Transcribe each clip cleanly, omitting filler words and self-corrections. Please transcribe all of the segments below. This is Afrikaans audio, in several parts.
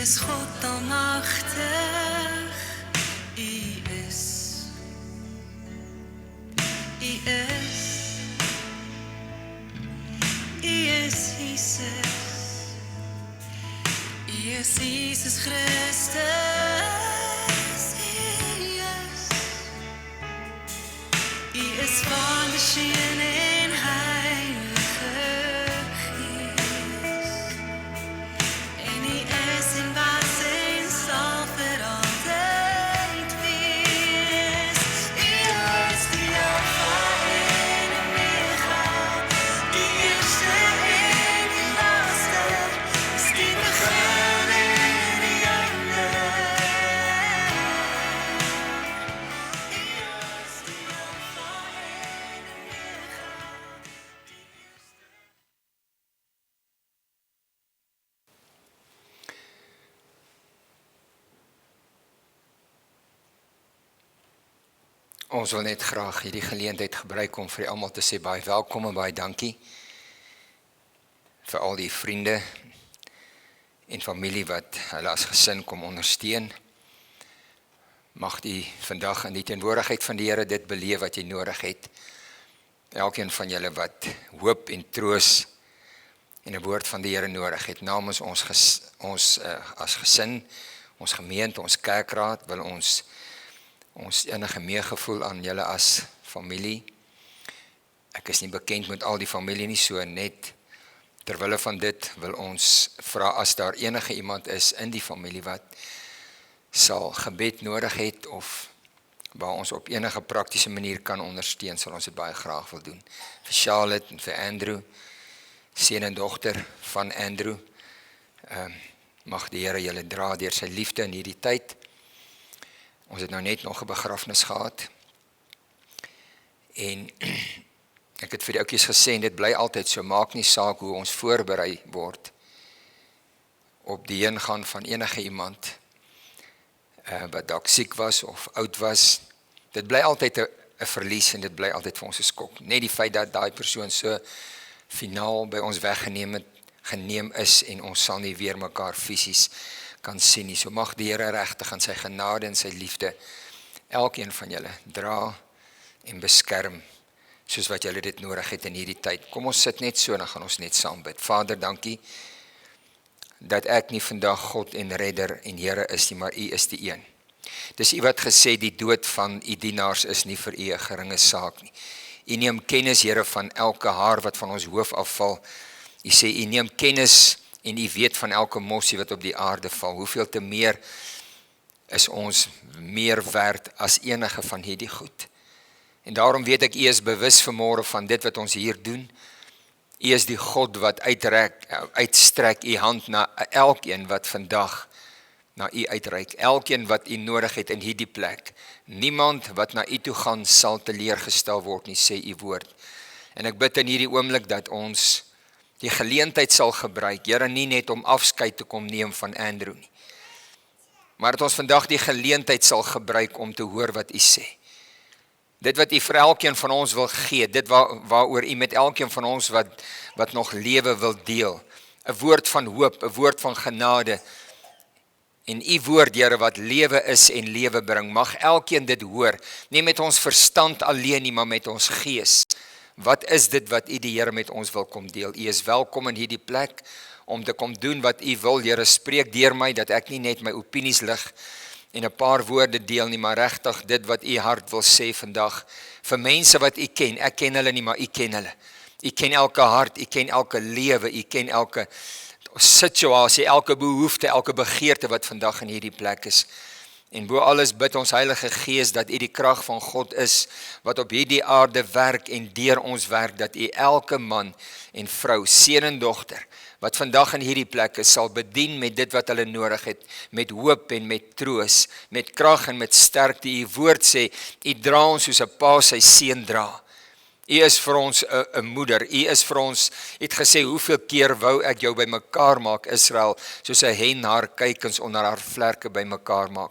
is God almachtig, U is Jesus, U is Jesus Christus, U is Vader, Seun en Heilige Gees, en U is en was en sal vir altyd wees. U is die Alpha en Omega, die eerste en die laaste, is die begin en die einde. Ons wil net graag hierdie geleentheid gebruik om vir almal te sê baie welkom en baie dankie vir al die vriende en familie wat hulle as gesin kom ondersteun. Mag u vandag in die teenwoordigheid van die Here dit beleef wat jy nodig het. Elkeen van julle wat hoop en troos en 'n woord van die Here nodig het, namens ons as gesin, ons gemeente, ons kerkraad, wil ons enige meegevoel aan julle as familie. Ek is nie bekend met al die familie nie, so net terwille van dit wil ons vra as daar enige iemand is in die familie wat sal gebed nodig het of waar ons op enige praktiese manier kan ondersteun, sal ons dit baie graag wil doen. Vir Charlotte en vir Andrew, seun en dogter van Andrew, mag die Here julle dra deur sy liefde in hierdie tyd. Ons het nou net nog 'n begrafnis gehad. En ek het vir die ouetjies gesê, en dit bly altyd so, maak nie saak hoe ons voorberei word op die heengaan van enige iemand wat dalk siek was of oud was. Dit bly altyd 'n verlies en dit bly altyd vir ons 'n skok. Net die feit dat daai persoon so finaal by ons geneem is en ons sal nie weer mekaar fisies kan sien nie. So mag die Here regtig aan sy genade en sy liefde elkeen van julle dra en beskerm soos wat julle dit nodig het in hierdie tyd. Kom ons sit net so en dan gaan ons net saam bid. Vader, dankie dat ek nie vandag God en Redder en Here is nie, maar U is die een. Dis U wat gesê die dood van U dienaars is nie vir U 'n geringe saak nie. U neem kennis, Here, van elke haar wat van ons hoof afval. U sê U neem kennis en U weet van elke mossie wat op die aarde val. Hoeveel te meer is ons meer werd as enige van hierdie goed. En daarom weet ek U is bewus vanmôre van dit wat ons hier doen. U is die God wat uitstrek U hand na elkeen wat vandag na U uitreik. Elkeen wat U nodig het in hierdie plek. Niemand wat na U toe gaan sal teleurgestel word nie, sê U woord. En ek bid in hierdie oomblik dat ons die geleentheid sal gebruik, Here, nie net om afskeid te kom neem van Andrew nie, maar dat ons vandag die geleentheid sal gebruik om te hoor wat U sê. Dit wat U vir elkeen van ons wil gee, dit waaroor U met elkeen van ons wat nog lewe wil deel. 'n Woord van hoop, 'n woord van genade. En U woord, Here, wat lewe is en lewe bring, mag elkeen dit hoor, nie met ons verstand alleen nie, maar met ons gees. Wat is dit wat U die Here met ons wil kom deel? U is welkom in hierdie plek om te kom doen wat U wil. Here, spreek deur my dat ek nie net my opinies lig en 'n paar woorde deel nie, maar regtig dit wat U hart wil sê vandag vir mense wat U ken. Ek ken hulle nie, maar U ken hulle. U ken elke hart, U ken elke lewe, U ken elke situasie, elke behoefte, elke begeerte wat vandag in hierdie plek is. En bo alles bid ons Heilige Gees dat U die krag van God is wat op hierdie aarde werk en deur ons werk, dat U elke man en vrou, seun en dogter wat vandag in hierdie plek is, sal bedien met dit wat hulle nodig het, met hoop en met troos, met krag en met sterkte. U woord sê, U dra ons soos 'n pa sy seun dra. U is vir ons 'n moeder. U is vir ons, het gesê, hoeveel keer wou ek jou bymekaar maak, Israel, soos 'n hen haar kuikens onder haar vlerke bymekaar maak.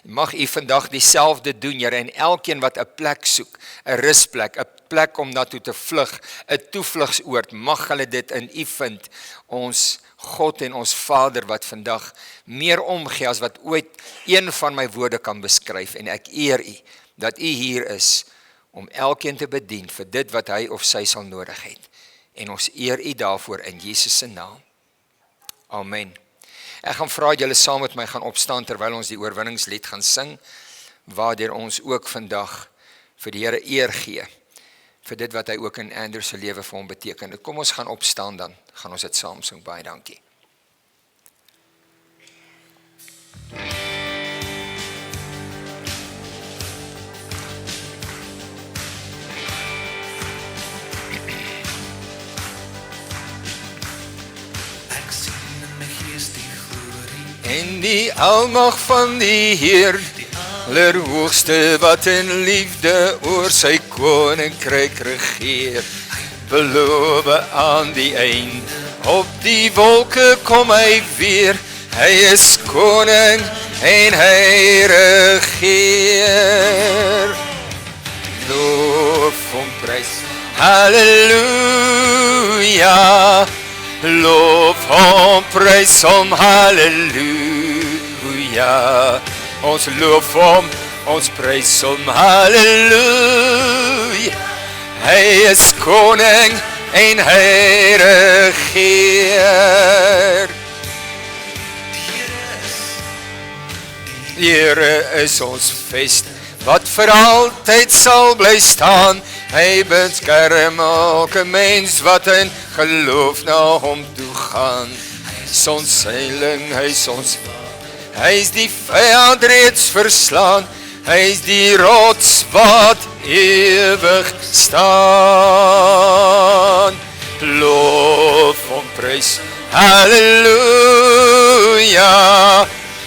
Mag u vandag dieselfde doen, Here, en elkeen wat 'n plek soek, 'n rusplek, 'n plek om na toe te vlug, 'n toevlugsoord, mag hulle dit in u vind, ons God en ons Vader wat vandag meer omgee as wat ooit een van my woorde kan beskryf, en ek eer u, dat u hier is, om elkeen te bedien vir dit wat hy of sy sal nodig het. En ons eer u daarvoor in Jesus se naam. Amen. Ek gaan vra dat julle saam met my gaan opstaan terwyl ons die oorwinningslied gaan sing, waardeur ons ook vandag vir die Here eer gee, vir dit wat hy ook in Andrew se lewe vir hom beteken. Kom ons gaan opstaan dan, gaan ons dit saam sing. Baie dankie. En die almag van die Heer, Allerhoogste wat in liefde oor sy koninkryk regeer, beloof aan die eind, op die wolke kom hy weer, hy is koning en hy regeer. Loof hom, prys, halleluja, loof hom, prys hom, halleluja. Ons loof hom, ons prys hom, halleluja. Hy is koning en hy regeer. Die Here is ons vest, wat vir altyd sal bly staan. Hy beskerm elke mens wat in geloof na hom toe gaan. Hy is ons heiling, hy is ons, hy is die vyand reeds verslaan, hy is die rots wat ewig staan. Loof hom, prys, halleluja,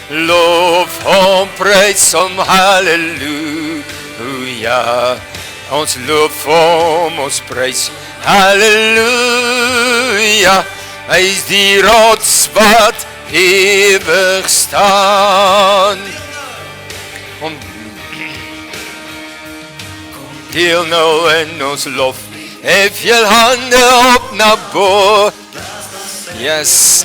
loof hom, prys hom, halleluja. Ons loof hom, ons prys, halleluja, hy is die rots wat ewig staan. Deel nou in ons lof, hef jou hande op na bo. Yes.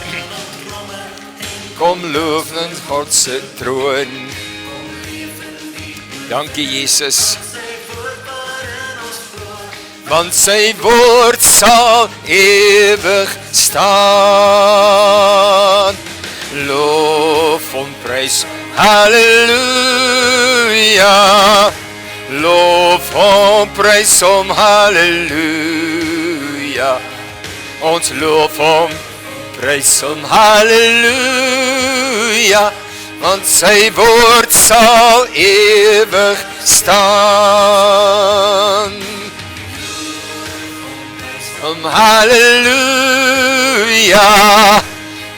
Kom loof ons God se troon. Dankie Jesus. Want sy woord sal ewig staan. Loof hom, prys, halleluja. Loof hom, prys hom, halleluja. Ons loof hom, prys hom, halleluja. Want sy woord sal ewig staan. Halleluja,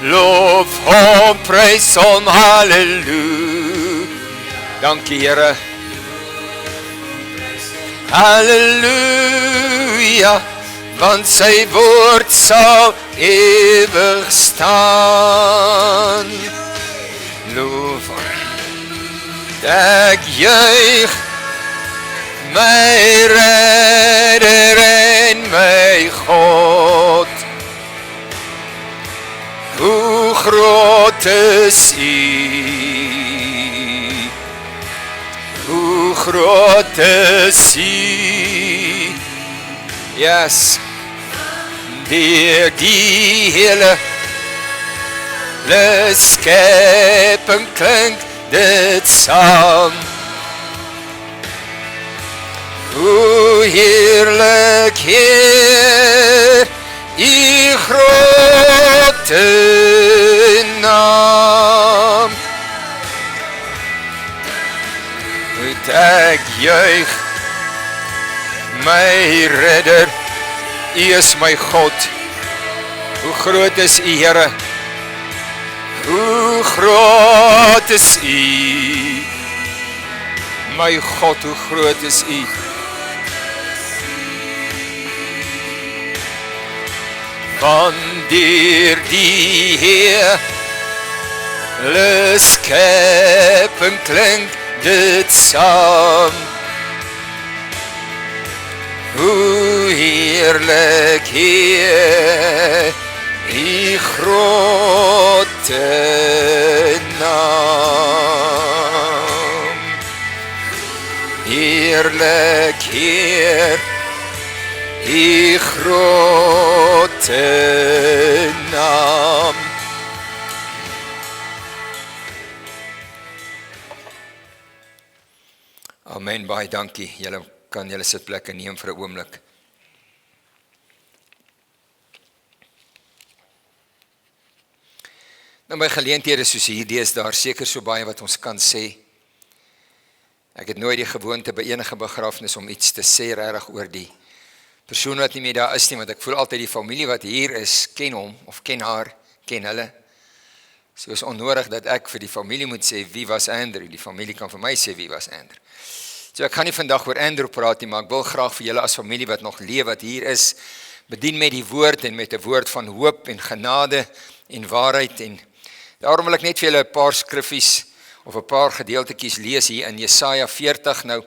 loof hom, prys hom, halleluja. Dankie Here. Halleluja, want sy woord sal ewig staan. Loof hom, ek juig, my redder en my God. Hoe groot is U? Hoe groot is U? Yes. Deur die hele skepping klink dit saam. Hoe heerlik Heer, U grote naam. Moet ek juig, my redder, U is my God. Hoe groot is U Here? Hoe groot is U? My God, hoe groot is U? van deur die hele skepping klink dit saam. Hoe heerlik Heer, die grote naam. Heerlik Heer, die grote naam. Amen, baie dankie. Julle kan julle sitplekke neem vir 'n oomblik. Nou by geleenthede soos hierdie is daar seker so baie wat ons kan sê. Ek het nooit die gewoonte by enige begrafnis om iets te sê regtig oor die persoon wat nie meer daar is nie, want ek voel altyd die familie wat hier is, ken hom of ken haar, ken hulle. So is onnodig dat ek vir die familie moet sê wie was Andrew. Die familie kan vir my sê wie was Andrew. So ek gaan nie vandag oor Andrew praat nie, maar ek wil graag vir julle as familie wat nog leef, wat hier is, bedien met die woord en met 'n woord van hoop en genade en waarheid. En daarom wil ek net vir julle 'n paar skriffies of 'n paar gedeeltetjies lees hier in Jesaja 40. Nou,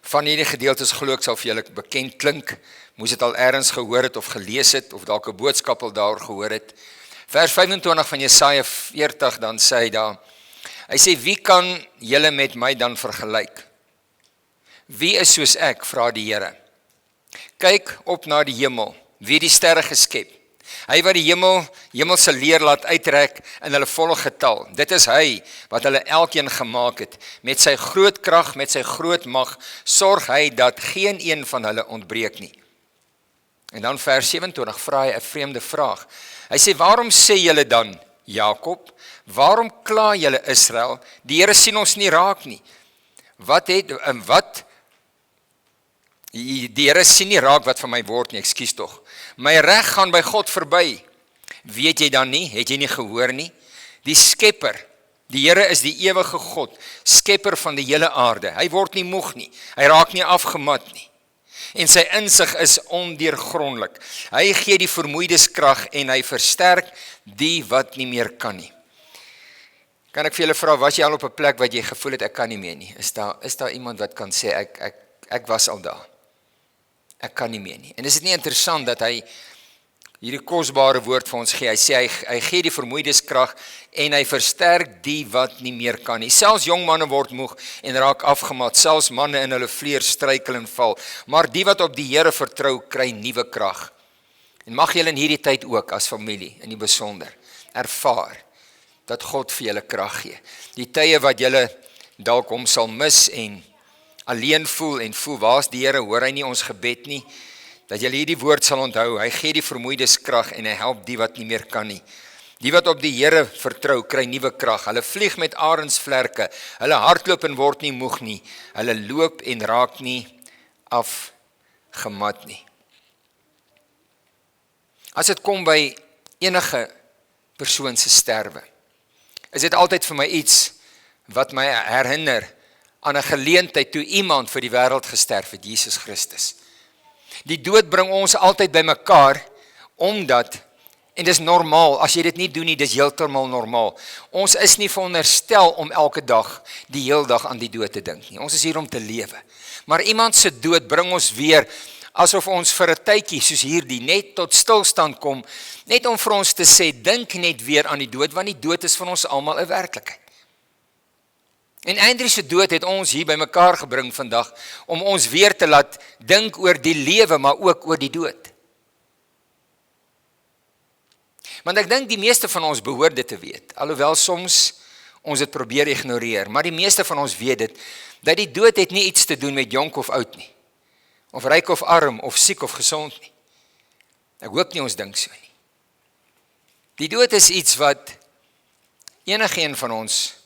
van hierdie gedeeltes glo ek sal vir julle bekend klink. Moes dit al ergens gehoor het of gelees het of dalk 'n boodskap al daar gehoor het. Vers 25 van Jesaja 40 dan sê hy daar, hy sê, wie kan julle met my dan vergelyk? Wie is soos ek, vra die Here. Kyk op na die hemel, wie die sterre geskep. Hy wat die hemelse leer laat uitrek in hulle volle getal. Dit is hy wat hulle elkeen gemaak het. Met sy groot krag, met sy groot mag, sorg hy dat geen een van hulle ontbreek nie. En dan vers 27 vra hy 'n vreemde vraag. Hy sê, waarom sê julle dan, Jakob, waarom kla julle Israel? Die Here sien ons nie raak nie. Die Here sien nie raak wat van my word nie, ekskuus tog. My reg gaan by God verby. Weet jy dan nie, het jy nie gehoor nie? Die skepper, die Here is die ewige God, skepper van die hele aarde. Hy word nie moeg nie, hy raak nie afgemat nie. En sy insig is ondeurgrondelik. Hy gee die vermoeides krag en hy versterk die wat nie meer kan nie. Kan ek vir julle vra, was jy al op 'n plek wat jy gevoel het ek kan nie meer nie? Is daar iemand wat kan sê ek was al daar? Ek kan nie meer nie. En is dit nie interessant dat hy hierdie kosbare woord vir ons gee? Hy sê hy gee die vermoeides krag en hy versterk die wat nie meer kan nie. Selfs jong manne word moeg en raak afgemat. Selfs manne in hulle vleer struikel en val. Maar die wat op die Here vertrou, kry nuwe krag. En mag julle in hierdie tyd ook as familie in die besonder ervaar dat God vir julle krag gee. Die tye wat julle dalk hom sal mis en alleen voel en voel, waar's die Here, hoor hy nie ons gebed nie, dat julle hierdie woord sal onthou, hy gee die vermoeides krag en hy help die wat nie meer kan nie. Die wat op die Here vertrou, kry nuwe krag, hulle vlieg met arensvlerke, hulle hardloop en word nie moeg nie, hulle loop en raak nie afgemat nie. As dit kom by enige persoon se sterwe, is dit altyd vir my iets wat my herinner aan 'n geleentheid toe iemand vir die wêreld gesterf het, Jesus Christus. Die dood bring ons altyd by mekaar, omdat, en dis normaal, as jy dit nie doen nie, dis heeltemal normaal. Ons is nie veronderstel om elke dag, die heel dag aan die dood te dink nie. Ons is hier om te lewe. Maar iemand se dood bring ons weer, asof ons vir 'n tydjie soos hierdie net tot stilstand kom, net om vir ons te sê, dink net weer aan die dood, want die dood is van ons almal 'n werklikheid. En Andrew se dood het ons hier by mekaar gebring vandag, om ons weer te laat dink oor die lewe, maar ook oor die dood. Want ek dink die meeste van ons behoort dit te weet, alhoewel soms ons dit probeer ignoreer, maar die meeste van ons weet dit, dat die dood het nie iets te doen met jonk of oud nie, of ryk of arm, of siek of gesond nie. Ek hoop nie ons dink so nie. Die dood is iets wat enigeen van ons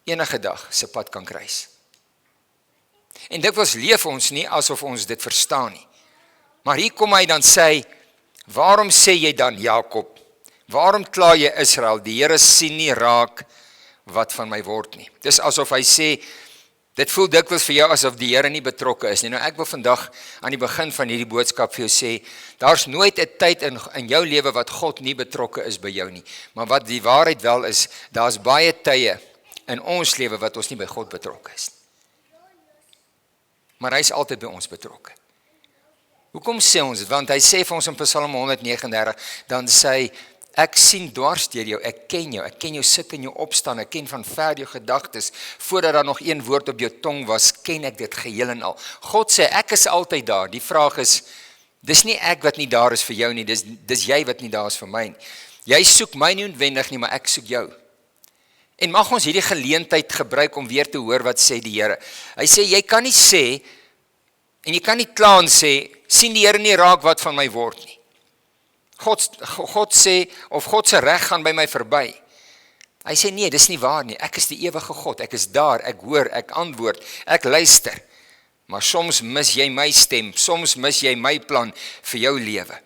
enige dag se pad kan kruis. En dikwels leef ons nie asof ons dit verstaan nie. Maar hier kom hy dan sê, waarom sê jy dan Jakob, waarom kla jy Israel, die Here sien nie raak wat van my word nie. Dis asof hy sê, Dit voel dikwels vir jou asof die Here nie betrokke is nie. Nou ek wil vandag aan die begin van hierdie boodskap vir jou sê, daar's nooit 'n tyd in jou lewe wat God nie betrokke is by jou nie. Maar wat die waarheid wel is, daar's baie tye in ons lewe wat ons nie by God betrokke is nie. Maar hy is altyd by ons betrokke. Hoekom sê ons dit? Want hy sê vir ons in Psalm 139, dan sê hy, ek sien dwars deur jou, ek ken jou sit en jou opstaan, ek ken van ver jou gedagtes, voordat daar nog een woord op jou tong was, ken ek dit geheel en al. God sê, ek is altyd daar. Die vraag is, dis nie ek wat nie daar is vir jou nie, dis jy wat nie daar is vir my nie. Jy soek my nie noodwendig nie, maar ek soek jou. En mag ons hierdie geleentheid gebruik om weer te hoor wat sê die Here. Hy sê, jy kan nie sê, en jy kan nie kla en sê, sien die Here nie raak wat van my word nie. God sê, of God se reg gaan by my verby. Hy sê, nee, dis nie waar nie, ek is die ewige God, ek is daar, ek hoor, ek antwoord, ek luister. Maar soms mis jy my stem, soms mis jy my plan vir jou lewe.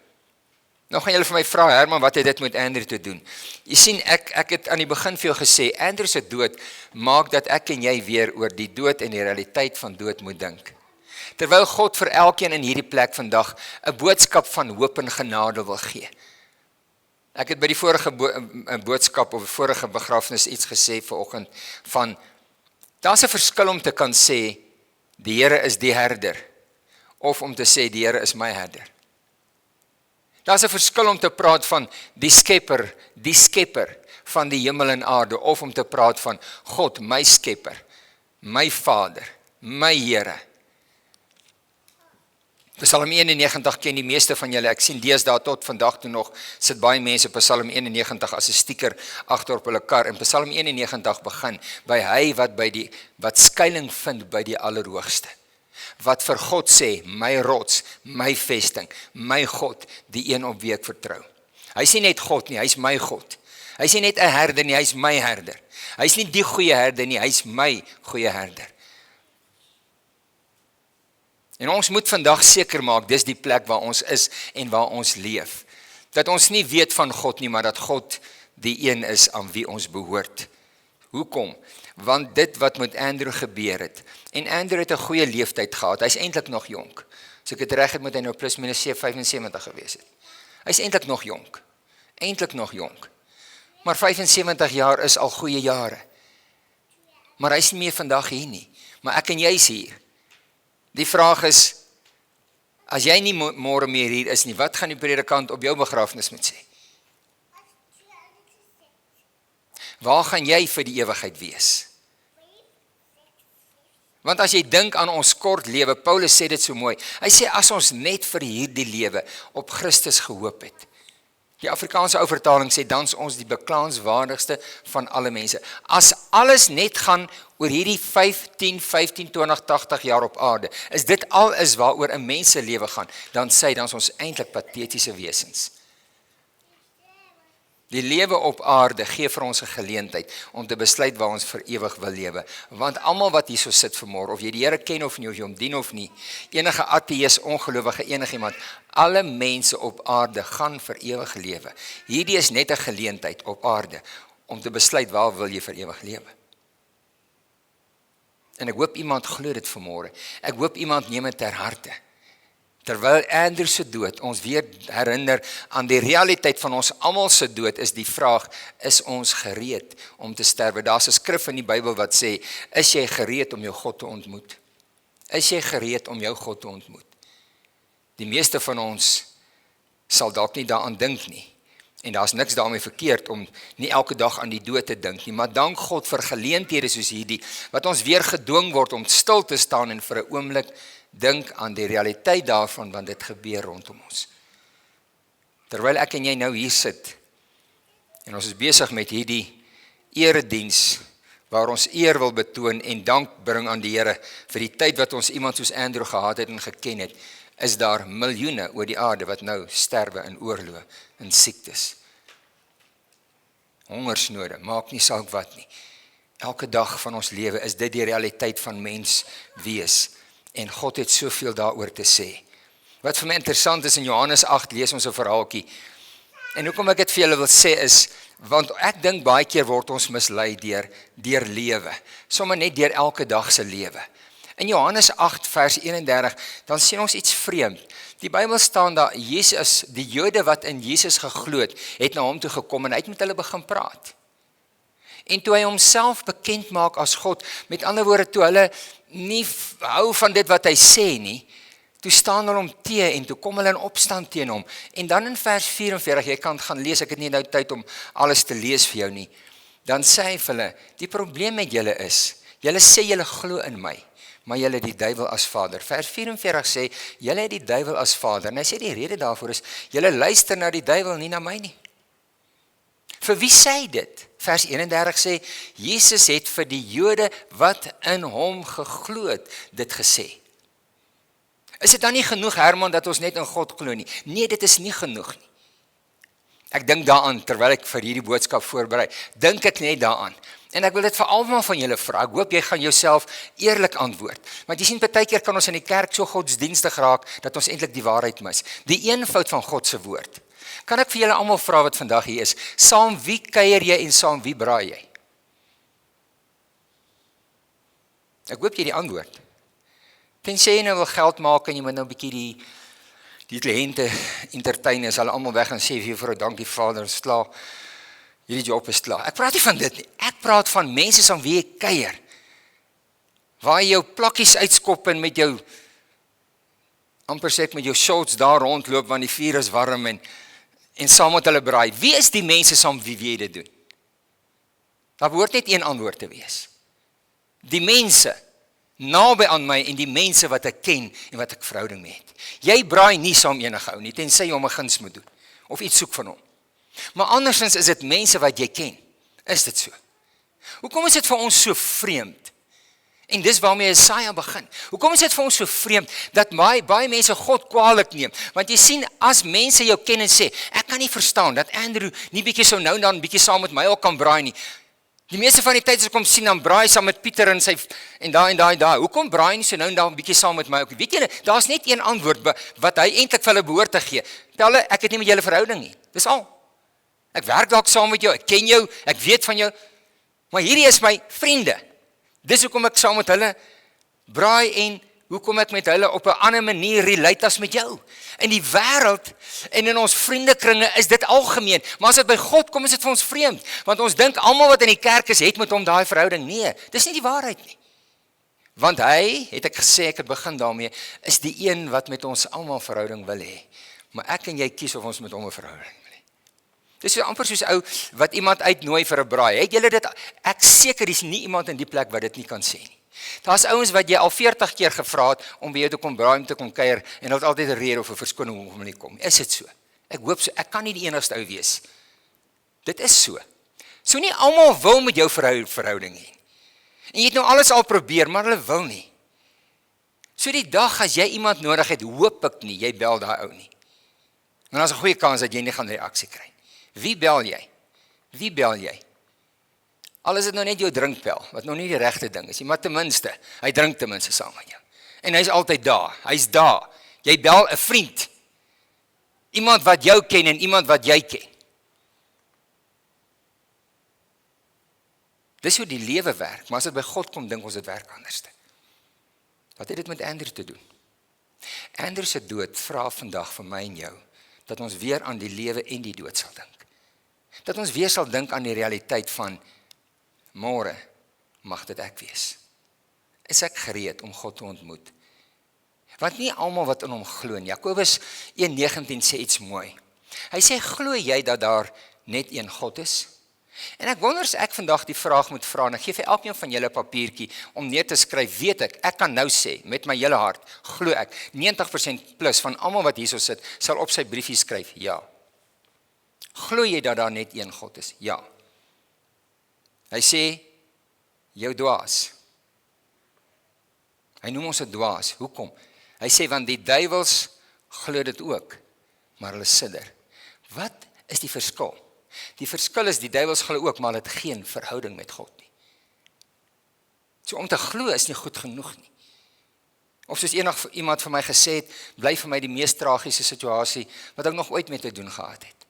Nou gaan julle vir my vra, Herman, wat het dit met Andrew te doen? Jy sien, ek het aan die begin vir jou gesê, Andrew se dood maak dat ek en jy weer oor die dood en die realiteit van dood moet dink. Terwyl God vir elkeen in hierdie plek vandag 'n boodskap van hoop en genade wil gee. Ek het by die vorige boodskap of vorige begrafnis iets gesê vanoggend van, daar's 'n verskil om te kan sê, die Here is die herder, of om te sê, die Here is my herder. Daar's 'n verskil om te praat van die skepper van die hemel en aarde, of om te praat van God, my skepper, my Vader, my Here. Psalm 91 ken die meeste van julle, ek sien deesdae tot vandag toe nog, sit baie mense Psalm 91 as 'n sticker agter op hulle kar, en Psalm 91 begin by hy wat skuiling vind by die Allerhoogste. Wat vir God sê, my rots, my vesting, my God, die een op wie ek vertrou. Hy sê net God nie, hy is my God. Hy sê net 'n herder nie, hy is my herder. Hy is nie die goeie herder nie, hy is my goeie herder. En ons moet vandag seker maak, dis die plek waar ons is en waar ons leef. Dat ons nie weet van God nie, maar dat God die een is aan wie ons behoort. Hoekom? Want dit wat met Andrew gebeur het, en Andrew het 'n goeie leeftyd gehad, hy's eintlik nog jonk. As ek dit reg het, moet hy nou plus minus 75 gewees het. Hy's eintlik nog jonk. Maar 75 jaar is al goeie jare. Maar hy's nie meer vandag hier nie, maar ek en jy is hier. Die vraag is, as jy nie môre meer hier is nie, wat gaan die predikant op jou begrafnis moet sê? Waar gaan jy vir die ewigheid wees? Want as jy dink aan ons kort lewe, Paulus sê dit so mooi, hy sê as ons net vir hierdie lewe op Christus gehoop het. Die Afrikaanse ou vertaling sê, dan is ons die beklaanswaardigste van alle mense. As alles net gaan oor hierdie 5, 10, 15, 20, 80 jaar op aarde, is dit al is waaroor 'n mens se lewe gaan, dan is ons eintlik patetiese wesens. Die lewe op aarde gee vir ons 'n geleentheid om te besluit waar ons vir ewig wil lewe. Want almal wat hierso sit vanmôre, of jy die Here ken of nie, of jy hom dien of nie, enige ateïs, ongelowige, enigiemand, alle mense op aarde gaan vir ewig lewe. Hierdie is net 'n geleentheid op aarde om te besluit waar wil jy vir ewig lewe. En ek hoop iemand glo dit vanmôre. Ek hoop iemand neem dit ter harte. Terwyl Andrew se dood ons weer herinner aan die realiteit van ons almal se dood, is die vraag, is ons gereed om te sterwe? Daar's 'n skrif in die Bybel wat sê, is jy gereed om jou God te ontmoet? Is jy gereed om jou God te ontmoet? Die meeste van ons sal dalk nie daaraan dink nie. En daar's niks daarmee verkeerd om nie elke dag aan die dood te dink nie, maar dank God vir geleenthede soos hierdie, wat ons weer gedwing word om stil te staan en vir 'n oomblik dink aan die realiteit daarvan, want dit gebeur rondom ons. Terwyl ek en jy nou hier sit, en ons is besig met hierdie erediens, waar ons eer wil betoon en dank bring aan die Here vir die tyd wat ons iemand soos Andrew gehad het en geken het, is daar miljoene oor die aarde wat nou sterwe in oorlog, in siektes, hongersnode, maak nie saak wat nie. Elke dag van ons lewe is dit die realiteit van mens wees. En God het soveel daaroor te sê. Wat vir my interessant is, in Johannes 8 lees ons 'n verhaaltjie. En hoekom ek dit vir julle wil sê is, want ek dink baie keer word ons mislei deur lewe, sommer net deur elke dag se lewe. In Johannes 8 vers 31, dan sien ons iets vreemd. Die Bybel staan daar, Jesus, die Jode wat in Jesus geglo het na hom toe gekom en hy het met hulle begin praat. En toe hy homself bekend maak as God, met ander woorde, toe hulle nie hou van dit wat hy sê nie, toe staan hulle hom teë en toe kom hulle in opstand teen hom. En dan in vers 44, jy kan gaan lees, ek het nie nou tyd om alles te lees vir jou nie. Dan sê hy vir hulle, die probleem met julle is, julle sê julle glo in my, maar julle het die duiwel as vader. Vers 44 sê, julle het die duiwel as vader. En hy sê die rede daarvoor is, julle luister na die duiwel, nie na my nie. Vir wie sê hy dit? Vers 31 sê, Jesus het vir die Jode wat in hom geglo het, dit gesê. Is dit dan nie genoeg, Herman, dat ons net in God glo nie? Nee, dit is nie genoeg nie. Ek dink daaraan, terwyl ek vir hierdie boodskap voorberei, dink ek net daaraan. En ek wil dit vir almal van julle vra, ek hoop jy gaan jouself eerlik antwoord. Want jy sien, partykeer kan ons in die kerk so godsdienstig raak, dat ons eintlik die waarheid mis. Die eenvoud van God se woord. Kan ek vir julle almal vra wat vandag hier is, saam wie kuier jy en saam wie braai jy? Ek hoop jy die antwoord. Tensy jy nou wil geld maak en jy moet nou 'n bietjie die kliënte entertain, is hulle almal weg en sê vir vrou, dankie Vader, slaag. Hierdie job is klaar. Ek praat nie van dit nie. Ek praat van mense saam wie jy kuier. Waar jy jou plakkies uitskop en met jou amper sê ek met jou shorts daar rondloop want die vuur is warm en saam met hulle braai. Wie is die mense saam wie jy dit doen? Daar behoort net een antwoord te wees. Die mense naby aan my en die mense wat ek ken en wat ek verhouding mee het. Jy braai nie saam enige ou nie, tensy jy hom 'n guns moet doen of iets soek van hom. Maar andersins is dit mense wat jy ken. Is dit so? Hoekom is dit vir ons so vreemd? En dis waarmee Jesaja begin. Hoekom is dit vir ons so vreemd dat baie mense God kwaadlik neem? Want jy sien, as mense jou ken en sê, ek kan nie verstaan dat Andrew nie bietjie so nou en dan bietjie saam met my ook kan braai nie. Die meeste van die tyd as ek hom sien, dan braai saam met Pieter en daai. Hoekom braai nie so nou en dan bietjie saam met my ook? Weet julle, daar's net een antwoord wat hy eintlik vir hulle behoort te gee. Hulle, ek het nie met julle verhouding nie. Dis al. Ek werk dalk saam met jou, ek ken jou, ek weet van jou, maar hierdie is my vriende. Dis hoekom ek saam met hulle braai en hoekom ek met hulle op 'n ander manier relate as met jou. In die wêreld en in ons vriendekringe is dit algemeen, maar as dit by God kom is dit vir ons vreemd, want ons dink almal wat in die kerk is het met hom daai verhouding. Nee, dis nie die waarheid nie. Want hy, het ek gesê, ek het begin daarmee, is die een wat met ons almal verhouding wil hê. Maar ek en jy kies of ons met hom 'n verhouding wil hê. Dis so amper soos ou wat iemand uitnooi vir 'n braai. Het julle dit? Ek seker dis nie iemand in die plek wat dit nie kan sê nie. Daar's ouens wat jy al 40 keer gevra het om by jou te kom braai om te kom kuier en hulle het altyd 'n rede of 'n verskoning om nie kom. Is dit so? Ek hoop so. Ek kan nie die enigste ou wees. Dit is so. So nie almal wil met jou verhouding hê. En jy het nou alles al probeer, maar hulle wil nie. So die dag as jy iemand nodig het, hoop ek nie, jy bel daai ou nie. En daar's 'n goeie kans dat jy nie gaan reaksie kry. Wie bel jy? Wie bel jy? Al is dit nou net jou drinkbel, wat nou nie die regte ding is nie, maar ten minste, hy drink ten minste saam met jou. En hy's altyd daar, hy's daar. Jy bel 'n vriend. Iemand wat jou ken en iemand wat jy ken. Dis hoe die lewe werk, maar as dit by God kom, dink ons dit werk anders. Wat het dit met Andrew te doen? Andrew se dood vra vandag vir my en jou, dat ons weer aan die lewe en die dood sal dink. Dat ons weer sal dink aan die realiteit van, môre mag dit ek wees. Is ek gereed om God te ontmoet? Want nie almal wat in hom glo nie. Jakobus 1:19 sê iets mooi. Hy sê, glo jy dat daar net een God is? En ek wonder as ek vandag die vraag moet vra, en ek gee vir elkeen van julle 'n papiertjie om neer te skryf, weet ek kan nou sê, met my hele hart, glo ek, 90% plus van almal wat hierso sit, sal op sy briefie skryf, ja. Glo jy dat daar net een God is? Ja. Hy sê, jou dwaas. Hy noem ons 'n dwaas. Hoekom? Hy sê, want die duiwels glo dit ook, maar hulle sidder. Wat is die verskil? Die verskil is, die duiwels glo ook, maar hulle het geen verhouding met God nie. So om te glo is nie goed genoeg nie. Of soos iemand vir my gesê het, bly vir my die mees tragiese situasie, wat ek nog ooit mee te doen gehad het.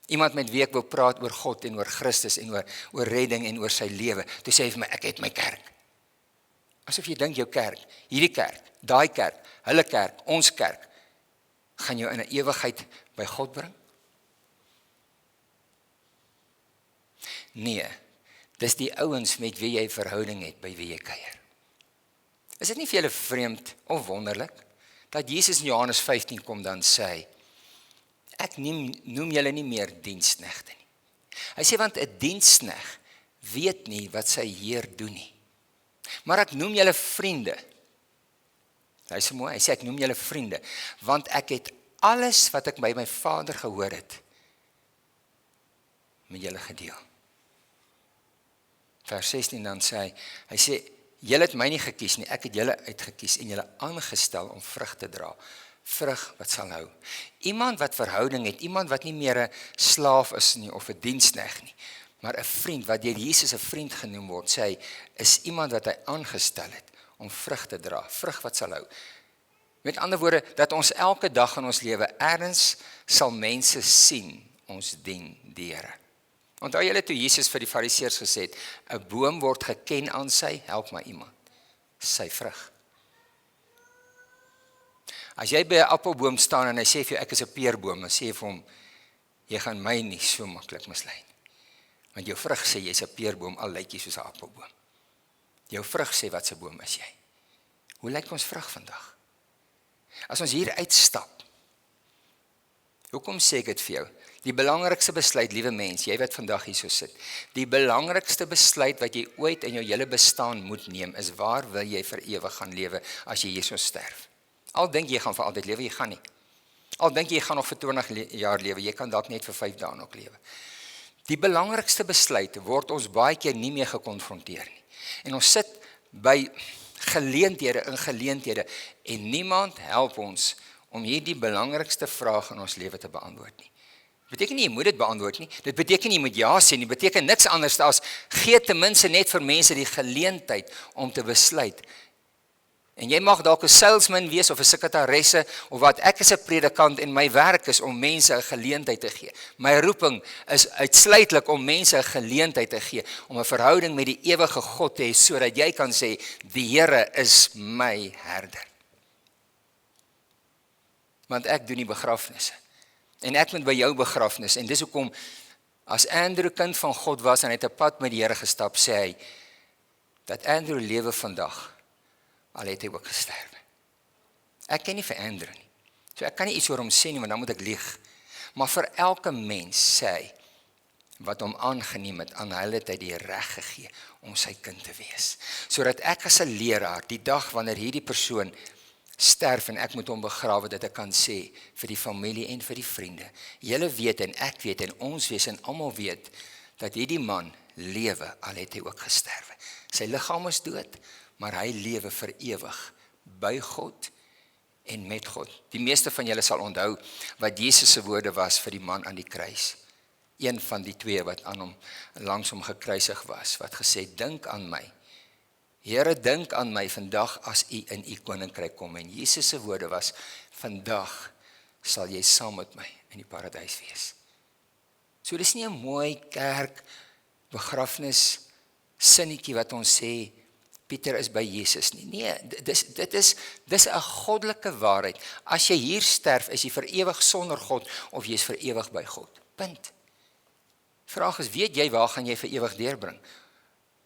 Iemand met wie ek wou praat oor God en oor Christus en oor redding en oor sy lewe. Toe sê hy vir my, ek het my kerk. Asof jy dink jou kerk, hierdie kerk, daai kerk, hulle kerk, ons kerk, gaan jou in 'n ewigheid by God bring? Nee, dis die ouens met wie jy verhouding het, by wie jy kuier. Is dit nie vir julle vreemd of wonderlik, dat Jesus in Johannes 15 kom dan sê hy, ek noem julle nie meer diensknegte nie. Hy sê, want 'n dienskneg weet nie wat sy heer doen nie. Maar ek noem julle vriende. Hy sê mooi, hy sê ek noem julle vriende, want ek het alles wat ek by my Vader gehoor het, met julle gedeel. Vers 16 dan sê hy sê, julle het my nie gekies nie, ek het julle uitgekies en julle aangestel om vrug te dra. Vrug wat sal hou. Iemand wat verhouding het, iemand wat nie meer 'n slaaf is nie, of 'n dienskneg nie, maar 'n vriend, wat deur Jesus 'n vriend genoem word, sê hy, is iemand wat hy aangestel het, om vrug te dra, vrug wat sal hou. Met ander woorde, dat ons elke dag in ons lewe, ergens sal mense sien, ons dien die Here. Onthou julle toe Jesus vir die Fariseërs gesê het, 'n boom word geken aan sy, help my iemand, sy vrug. As jy by 'n appelboom staan en hy sê vir jou, ek is 'n peerboom, dan sê jy vir hom, jy gaan my nie so maklik mislei nie. Want jou vrug sê jy's 'n peerboom, al lyk jy soos 'n appelboom. Jou vrug sê wat se boom is jy. Hoe lyk ons vrug vandag? As ons hier uitstap, hoekom sê ek dit vir jou? Die belangrikste besluit, liewe mens, jy wat vandag hier so sit, die belangrikste besluit wat jy ooit in jou hele bestaan moet neem, is waar wil jy vir ewig gaan lewe as jy hier so sterf? Al dink jy gaan vir altyd lewe, jy gaan nie. Al dink jy gaan nog vir 20 jaar lewe, jy kan dalk net vir 5 dae nog lewe. Die belangrikste besluit word ons baie keer nie meer gekonfronteer nie. En ons sit by geleenthede en niemand help ons om hierdie belangrikste vraag in ons lewe te beantwoord nie. Dit beteken nie jy moet dit beantwoord nie, dit beteken nie jy moet ja sê nie, dit beteken niks anders as gee ten minste net vir mense die geleentheid om te besluit. En jy mag dalk 'n salesman wees of 'n sekretaresse of wat, ek is 'n predikant en my werk is om mense 'n geleentheid te gee. My roeping is uitsluitlik om mense 'n geleentheid te gee, om 'n verhouding met die ewige God te hê, sodat jy kan sê, die Here is my herder. Want ek doen die begrafnisse. En ek moet by jou begrafnis, en dis hoekom, as Andrew kind van God was, en hy het 'n pad met die Here gestap, sê hy, dat Andrew lewe vandag, al het hy ook gesterwe. Ek ken nie vir Andrew nie, so ek kan nie iets oor hom sê nie, want dan moet ek lieg, maar vir elke mens sê hy, wat hom aangeneem het, aan hulle het hy die reg gegee, om sy kind te wees, sodat ek as 'n leraar, die dag wanneer hierdie persoon sterf en ek moet hom begrawe, dat ek kan sê vir die familie en vir die vriende, julle weet en ek weet en ons weet en almal weet, dat hierdie man lewe, al het hy ook gesterwe. Sy liggaam is dood, maar hy lewe vir ewig, by God en met God. Die meeste van julle sal onthou, wat Jesus se woorde was vir die man aan die kruis. Een van die twee wat aan hom, langs hom gekruisig was, wat gesê, dink aan my. Here, dink aan my vandag as u in u koninkryk kom. En Jesus se woorde was, vandag sal jy saam met my in die paradys wees. So dis nie 'n mooi kerk, begrafnis, sinnetjie wat ons sê, Pieter is by Jesus nie. Nee, dit is 'n goddelike waarheid. As jy hier sterf, is jy vir ewig sonder God, of jy is vir ewig by God. Punt. Vraag is, weet jy waar gaan jy vir ewig deurbring?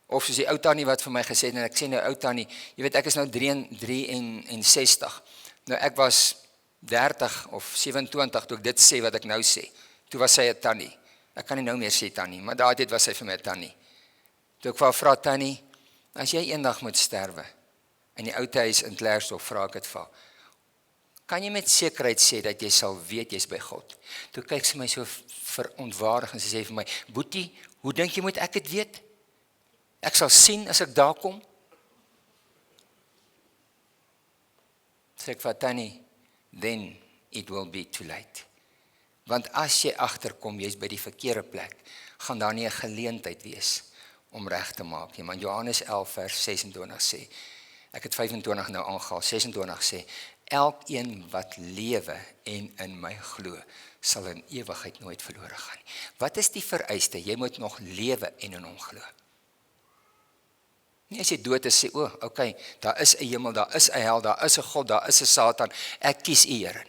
Of soos die ou tannie wat vir my gesê het, en ek sê nou ou tannie, jy weet ek is nou 63. Nou ek was 30 of 27 toe ek dit sê wat ek nou sê. Toe was sy 'n tannie. Ek kan nie nou meer sê tannie, maar daai tyd was sy vir my 'n tannie. Toe ek vra tannie, as jy eendag moet sterwe, in die ou huis in Klerksdorp, vra ek dit vir, kan jy met sekerheid sê dat jy sal weet jy's by God? Toe kyk sy my so verontwaardig en sy sê vir my, Boetie, hoe dink jy moet ek dit weet? Ek sal sien as ek daar kom. Sê ek vir tannie, then it will be too late. Want as jy agterkom, jy's by die verkeerde plek, gaan daar nie 'n geleentheid wees om reg te maak nie. Want Johannes 11 vers 26 sê, Ek het 25 nou aangehaal, 26 sê, elkeen wat lewe en in my glo, sal in ewigheid nooit verlore gaan nie. Wat is die vereiste? Jy moet nog lewe en in hom glo. Nie as jy dood is, sê, okay, daar is 'n hemel, daar is 'n hel, daar is 'n God, daar is 'n Satan, ek kies U, Here.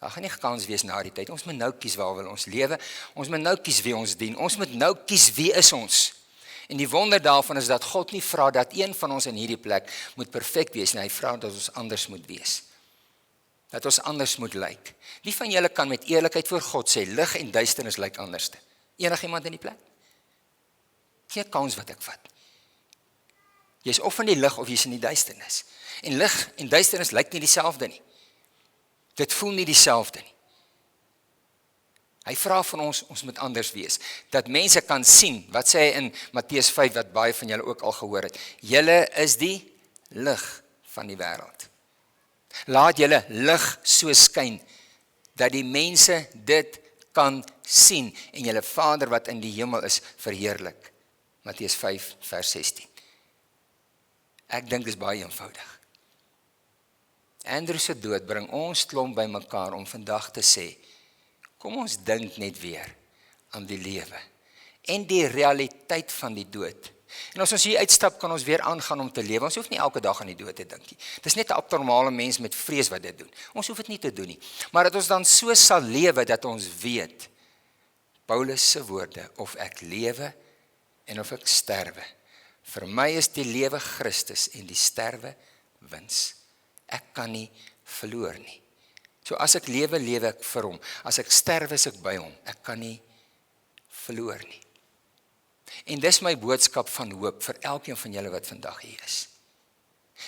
Daar gaan nie kans wees na die tyd. Ons moet nou kies waar wil ons lewe. Ons moet nou kies wie ons dien. Ons moet nou kies wie is ons. En die wonder daarvan is dat God nie vra dat een van ons in hierdie plek moet perfek wees nie. Hy vra dat ons anders moet wees. Dat ons anders moet lyk. Wie van julle kan met eerlikheid voor God sê, lig en duisternis lyk anderste? Enigiemand in die plek? Geen kans wat ek vat. Jy is of in die lig of jy is in die duisternis. En lig en duisternis lyk nie dieselfde nie. Dit voel nie dieselfde nie. Hy vra van ons moet anders wees. Dat mense kan sien, wat sê hy in Matteus 5, wat baie van julle ook al gehoor het. Julle is die lig van die wêreld. Laat julle lig so skyn, dat die mense dit kan sien, en julle Vader wat in die hemel is, verheerlik. Matteus 5, vers 16. Ek dink dis baie eenvoudig. Andrew se dood bring ons klomp by mekaar om vandag te sê, kom ons dink net weer aan die lewe en die realiteit van die dood. En as ons hier uitstap, kan ons weer aangaan om te lewe. Ons hoef nie elke dag aan die dood te dink nie. Dis net 'n abnormale mens met vrees wat dit doen. Ons hoef dit nie te doen nie. Maar dat ons dan so sal lewe dat ons weet, Paulus se woorde, of ek lewe en of ek sterwe. Vir my is die lewe Christus en die sterwe wins. Ek kan nie verloor nie. So as ek lewe, lewe ek vir hom. As ek sterwe, is ek by hom. Ek kan nie verloor nie. En dis my boodskap van hoop vir elkeen van julle wat vandag hier is.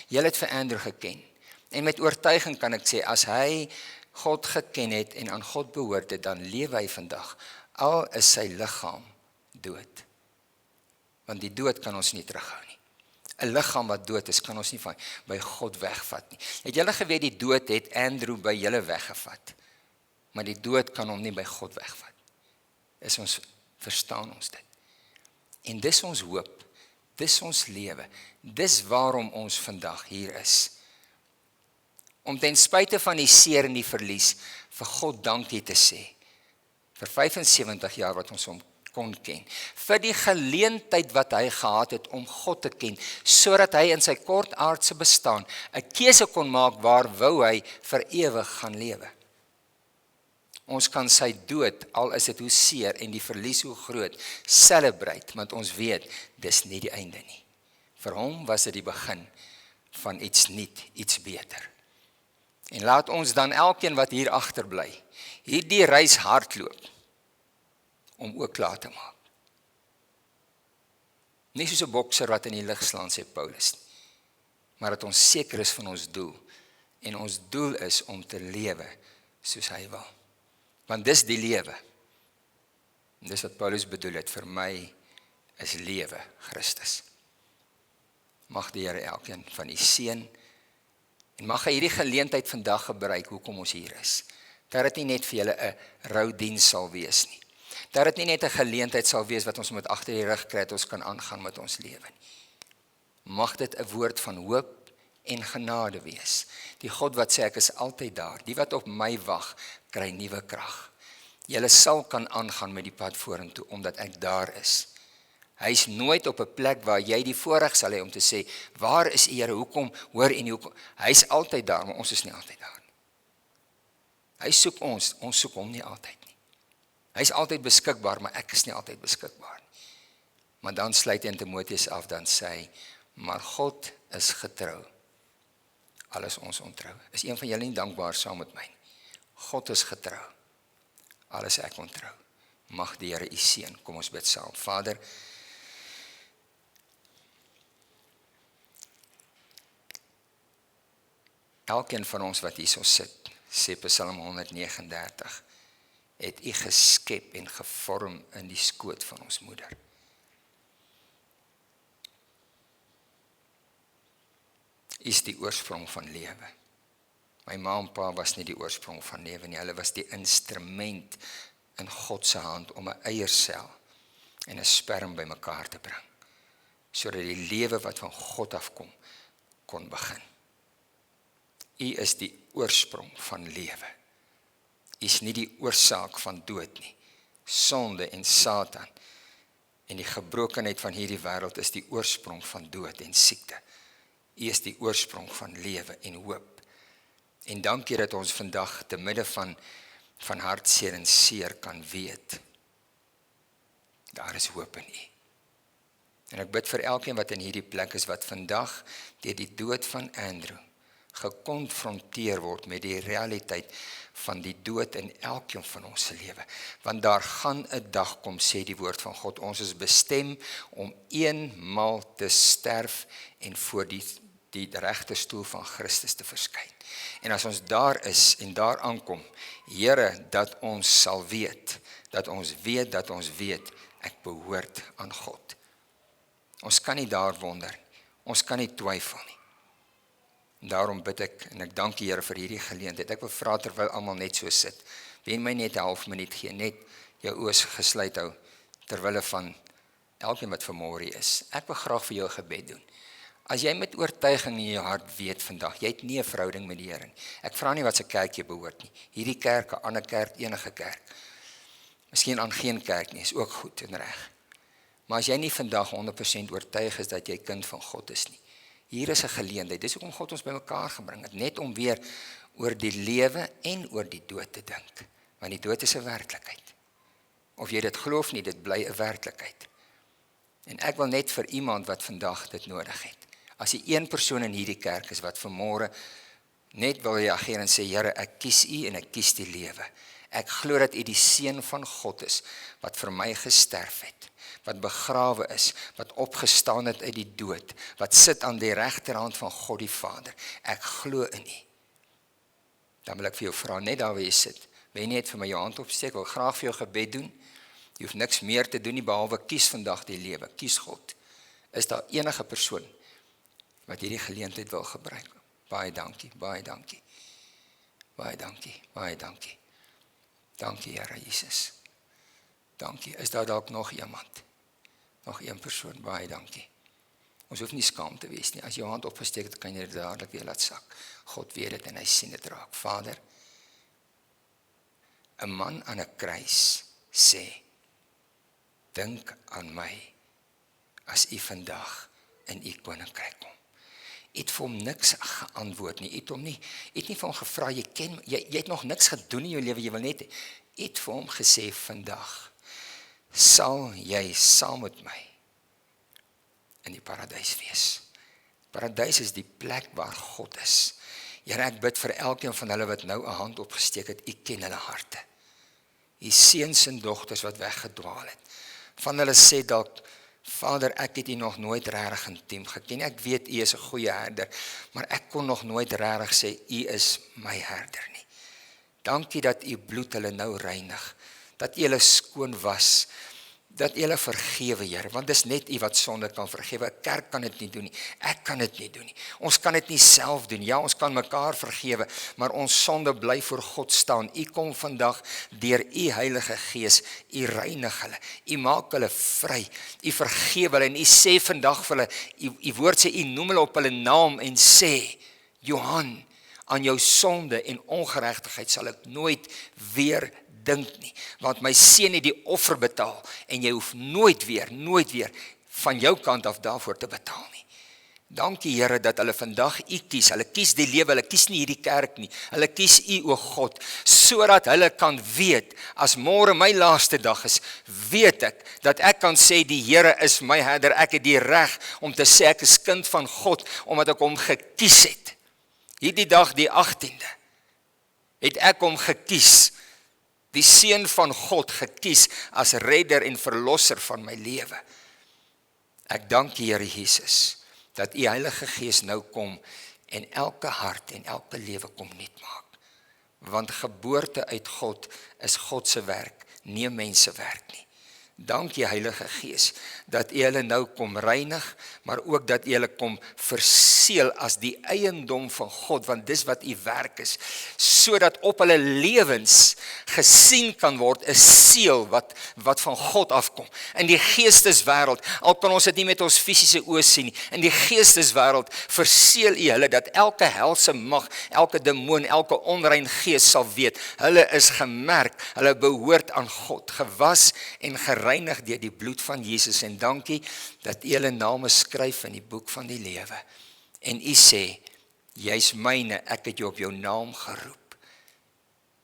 Julle het vir Andrew geken. En met oortuiging kan ek sê, as hy God geken het en aan God behoort het, dan lewe hy vandag. Al is sy liggaam dood. Want die dood kan ons nie terughou nie. 'n liggaam wat dood is, kan ons nie by God wegvat nie. Het julle geweet die dood het Andrew by julle weggevat, maar die dood kan hom nie by God wegvat. Verstaan ons dit? En dis ons hoop, dis ons lewe, dis waarom ons vandag hier is. Om ten spyte van die seer en die verlies, vir God dankie te sê, vir 75 jaar wat ons hom kon ken, vir die geleentheid wat hy gehad het om God te ken, sodat hy in sy kortaardse bestaan 'n keuse kon maak waar wou hy vir ewig gaan lewe. Ons kan sy dood, al is dit hoe seer en die verlies hoe groot, celebrate, want ons weet, dis nie die einde nie. Vir hom was dit die begin van iets nuut, iets beter. En laat ons dan elkeen wat hier agterbly, hierdie reis hardloop, om ook klaar te maak. Nie soos 'n bokser wat in die lug slaan, sê Paulus, maar dat ons seker is van ons doel, en ons doel is om te lewe soos hy wil. Want dis die lewe. En dis wat Paulus bedoel het, vir my is lewe Christus. Mag die Here elkeen van u seën, en mag hy hierdie geleentheid vandag gebruik, hoekom ons hier is. Dat dit nie net vir julle 'n roudiens sal wees nie. Dat dit nie net 'n geleentheid sal wees wat ons met agter die rug kry, dat ons kan aangaan met ons lewe. Mag dit 'n woord van hoop en genade wees. Die God wat sê ek is altyd daar, die wat op my wag, kry nuwe krag. Julle sal kan aangaan met die pad vorentoe, omdat ek daar is. Hy is nooit op 'n plek waar jy die voorreg sal hê om te sê, waar is U, Here, hoekom, hoor en hoekom? Hy is altyd daar, maar ons is nie altyd daar nie. Hy soek ons soek hom nie altyd nie. Hy is altyd beskikbaar, maar ek is nie altyd beskikbaar nie. Maar dan sluit hy in Timoteus af, dan sê hy, maar God is getrou. Al is ons ontrou. Is een van julle nie dankbaar saam met my? God is getrou. Al is ek ontrou. Mag die Here u seën. Kom ons bid saam. Vader, elkeen van ons wat hierso sit, sê Psalm 139, het u geskep en gevorm in die skoot van ons moeder. U is die oorsprong van lewe. My ma en pa was nie die oorsprong van lewe nie, hulle was die instrument in God se hand om 'n eiersel en 'n sperm bymekaar te bring, sodat die lewe wat van God afkom, kon begin. U is die oorsprong van lewe. U is nie die oorsaak van dood nie. Sonde en Satan en die gebrokenheid van hierdie wêreld is die oorsprong van dood en siekte. U is die oorsprong van lewe en hoop. En dankie dat ons vandag te midde van hartseer en seer kan weet, daar is hoop in U. En ek bid vir elkeen wat in hierdie plek is, wat vandag deur die dood van Andrew gekonfronteer word met die realiteit van die dood in elkeen van ons se lewe. Want daar gaan 'n dag kom, sê die woord van God, ons is bestem om eenmaal te sterf en voor die regterstoel van Christus te verskyn. En as ons daar is en daar aankom, Here, dat ons sal weet, dat ons weet, ek behoort aan God. Ons kan nie daar wonder, ons kan nie twyfel nie. En daarom bid ek, en ek dank die Here vir hierdie geleentheid. Ek wil vra terwyl almal net so sit, wen my net 'n half minuut gee, net jou oë gesluit hou, terwille van elkeen wat vanmôre is. Ek wil graag vir jou 'n gebed doen. As jy met oortuiging in jou hart weet vandag, jy het nie 'n verhouding met die Here nie. Ek vra nie wat se kerk jy behoort nie. Hierdie kerk, 'n ander kerk, enige kerk. Miskien aan geen kerk nie, is ook goed en reg. Maar as jy nie vandag 100% oortuig is dat jy kind van God is nie, hier is 'n geleentheid. Dis hoekom God ons bymekaar gebring het, net om weer oor die lewe en oor die dood te dink. Want die dood is 'n werklikheid. Of jy dit glo of nie, dit bly 'n werklikheid. En ek wil net vir iemand wat vandag dit nodig het. As jy een persoon in hierdie kerk is wat vanmôre net wil reageer en sê, Here, ek kies U en ek kies die lewe. Ek glo dat U die seun van God is wat vir my gesterf het, wat begrawe is, wat opgestaan het uit die dood, wat sit aan die regterhand van God die Vader. Ek glo in U. Dan wil ek vir jou vra, net daar waar jy sit, wil jy net vir my jou hand opsteek, ek wil graag vir jou gebed doen. Jy hoef niks meer te doen nie, behalwe kies vandag die lewe, kies God. Is daar enige persoon wat hierdie geleentheid wil gebruik? Baie dankie, baie dankie. Baie dankie, baie dankie. Dankie, Here Jesus. Dankie. Is daar dalk nog iemand? Nog een persoon, baie dankie. Ons hoef nie skaam te wees nie. As jou hand opgesteek het, kan jy dit dadelik weer laat sak. God weet dit en hy sien dit raak. Vader, 'n man aan 'n kruis sê, dink aan my as U vandag in U koninkryk kom. U het vir hom niks geantwoord nie. U het nie vir hom gevra, jy het nog niks gedoen in jou lewe, jy wil net, u het vir hom gesê, vandag sal jy saam met my in die paradys wees. Paradys is die plek waar God is. Here, ek bid vir elkeen van hulle wat nou 'n hand opgesteek het, U ken hulle harte. U seuns en dogters wat weggedwaal het. Van hulle sê dalk, Vader, ek het U nog nooit regtig intiem geken. Ek weet U is 'n goeie herder, maar ek kon nog nooit regtig sê U is my herder nie. Dankie dat U bloed hulle nou reinig, dat U hulle skoon was, dat U hulle vergewe, Here, want dis net U wat sonde kan vergewe. 'n Kerk kan dit nie doen nie. Ek kan dit nie doen nie. Ons kan dit nie self doen. Ja, ons kan mekaar vergewe, maar ons sonde bly voor God staan. U kom vandag deur U Heilige Gees, U reinig hulle, U maak hulle vry, U vergewe hulle en U sê vandag vir hulle, U woord sê U noem hulle op hulle naam en sê, Johan, aan jou sonde en ongeregtigheid sal ek nooit weer dink nie, want my seun het die offer betaal en jy hoef nooit weer van jou kant af daarvoor te betaal nie. Dankie Here dat hulle vandag U kies, hulle kies die lewe, hulle kies nie hierdie kerk nie, hulle kies U o God, sodat hulle kan weet, as môre my laaste dag is, weet ek, dat ek kan sê die Here is my herder, ek het die reg om te sê ek is kind van God, omdat ek hom gekies het. Hierdie dag die 18de, het ek hom gekies, die seun van God gekies as redder en verlosser van my lewe. Ek dank U, Here Jesus, dat U Heilige Gees nou kom en elke hart en elke lewe kom nuut maak. Want geboorte uit God is God se werk, nie mense werk nie. Dankie Heilige Gees, dat U hulle nou kom reinig, maar ook dat U hulle kom verseël as die eiendom van God, want dis wat U werk is, sodat op hulle lewens gesien kan word 'n seël wat van God afkom. In die geesteswêreld, al kan ons dit nie met ons fisiese oë sien nie, in die geesteswêreld verseël U hulle dat elke helse mag, elke demoon, elke onrein gees sal weet, hulle is gemerk, hulle behoort aan God, gewas en gereinig deur die bloed van Jesus, en dankie dat U hulle name skryf in die boek van die lewe. En U sê, jy's myne, ek het jou op jou naam geroep,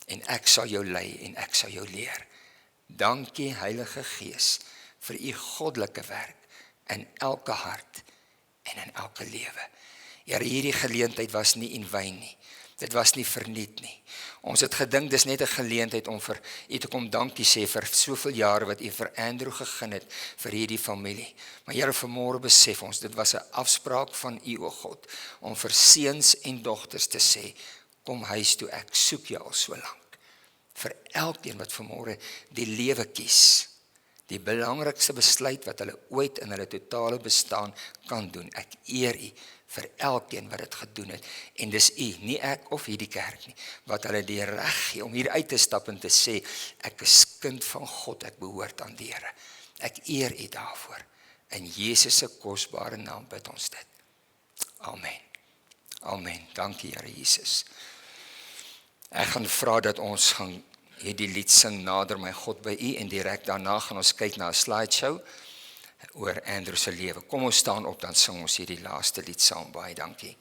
en ek sal jou lei en ek sal jou leer. Dankie Heilige Gees vir U goddelike werk in elke hart en in elke lewe. Here, hierdie geleentheid was nie in vain nie. Dit was nie verniet nie. Ons het gedink dis net 'n geleentheid om vir U te kom dankie sê vir soveel jare wat U vir Andrew gegee het vir hierdie familie. Maar Here, vanmôre besef ons, dit was 'n afspraak van U, o God, om vir seuns en dogters te sê, kom huis toe, ek soek jou al so lank. Vir elkeen wat vanmôre die lewe kies, die belangrikste besluit wat hulle ooit in hulle totale bestaan kan doen. Ek eer U vir elkeen wat dit gedoen het, en dis U, nie ek of hierdie kerk nie, wat hulle die reg gee om hier uit te stap en te sê, ek is kind van God, ek behoort aan die Here. Ek eer U daarvoor. In Jesus se kosbare naam bid ons dit. Amen. Amen. Dankie Here Jesus. Ek gaan vra dat ons gaan hierdie lied sing, Nader my God by U, en direk daarna gaan ons kyk na 'n slideshow oor Andrew se lewe. Kom ons staan op, dan sing ons hierdie laaste lied saam. Baie dankie.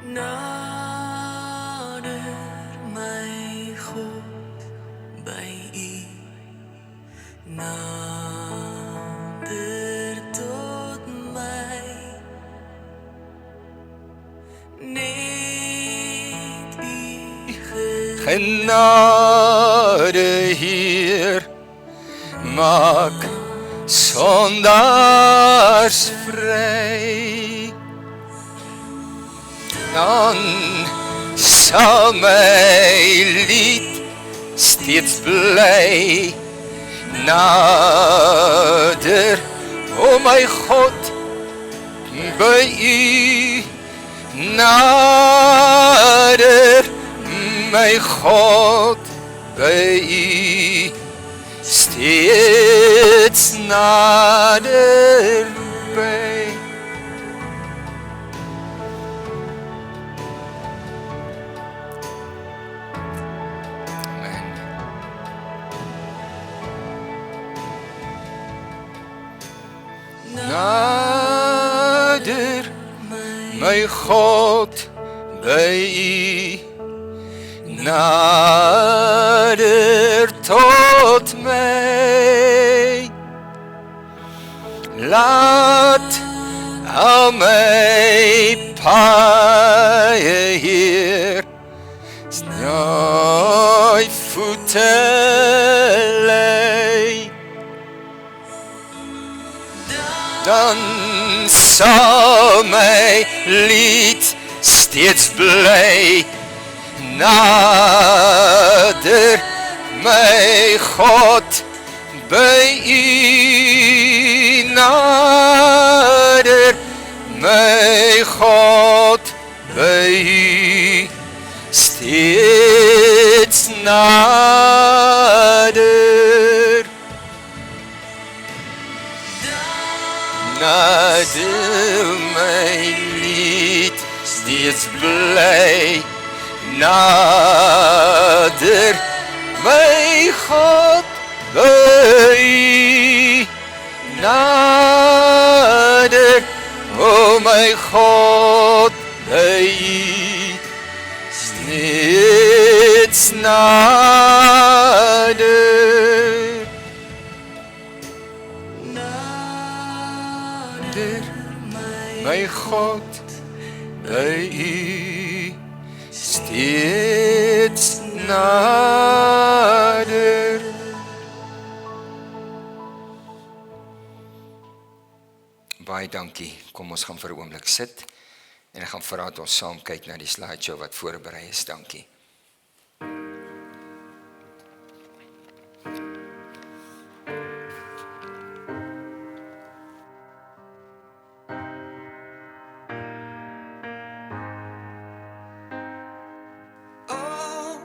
Nader my God by U, nader tot my, net U Genade Heer, maak sondaars vry. Dan sal my lied steeds bly nader, o my God, by U, nader, my God, by U, steeds nader by. Nader, my God, by U, nader tot my, laat al my paaie Heer, my voete lei. Dan sal my lied steeds bly nader, my God, by U, nader, my God, by U, steeds nader. Nader my lied steeds bly nader, my God, by U, nader, o my God, by U, steeds nader. My God, by U, steeds nader. Baie dankie. Kom ons gaan vir 'n oomblik sit en ek gaan vra dat ons saam kyk na die slideshow wat voorberei is. Dankie. Oh,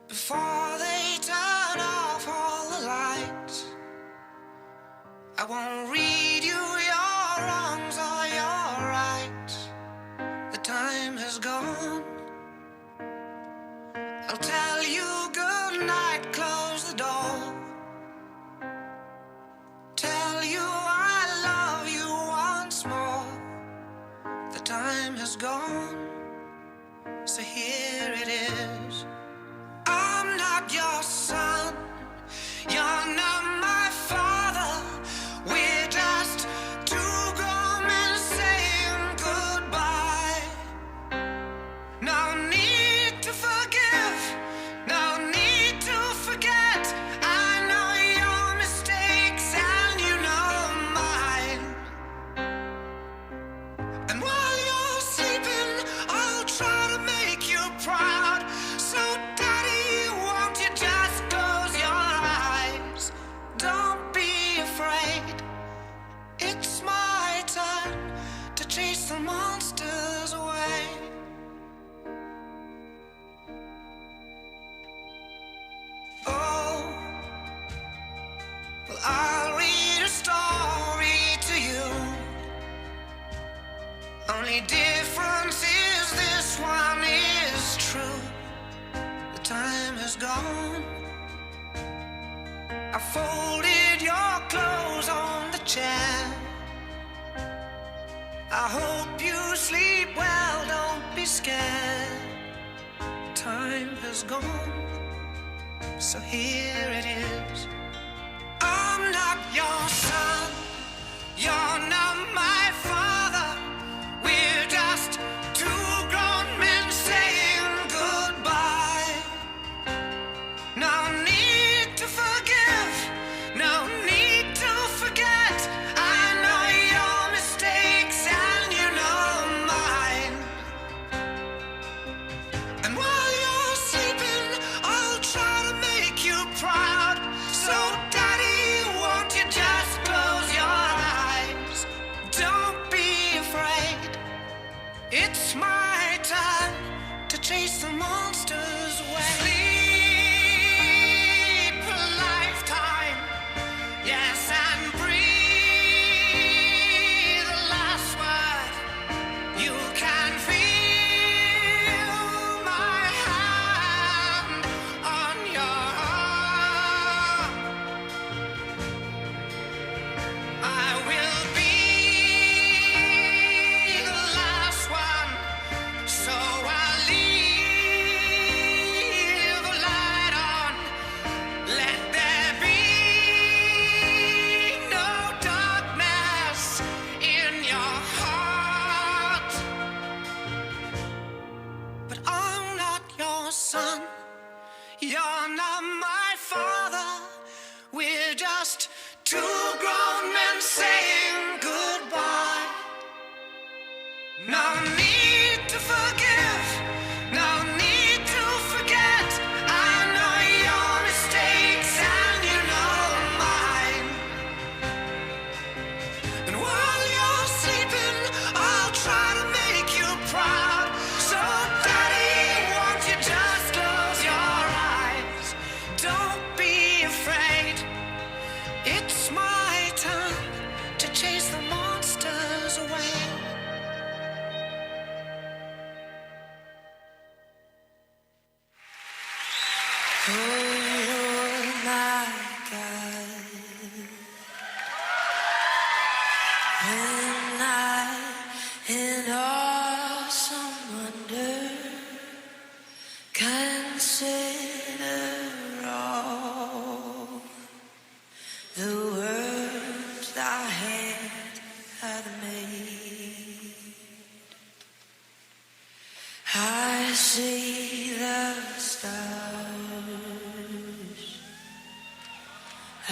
before they turn off all the lights, I won't read you your wrongs or your rights. The time has gone. I'll tell you good night, close the door. Tell you I love you once more. The time has gone, so here it is. I'm not your son, you're not my father. We're just two grown men saying goodbye. No need to forgive, no need to forget. I know your mistakes and you know mine. And while you're sleeping, I'll try to make you proud. So daddy, won't you just close your eyes? Don't be afraid. It's my turn to chase the monsters away. Oh, well, I'll read a story to you. Only difference is this one is true. The time has gone. I folded your clothes on the chair. I hope you sleep well, don't be scared. Time has gone, so here it is. I'm not your son, you're not my father. We're just two grown men saying goodbye. No need to forgive, no need to forget. I know your mistakes and you know mine. And while you're sleeping, I'll try to make you proud. So daddy, won't you just close your eyes? Don't be afraid. It's my time to chase the monsters away. Sleep a lifetime, yes, and breathe the last word. You can feel my hand on your arm. I will be the last one, so I'll leave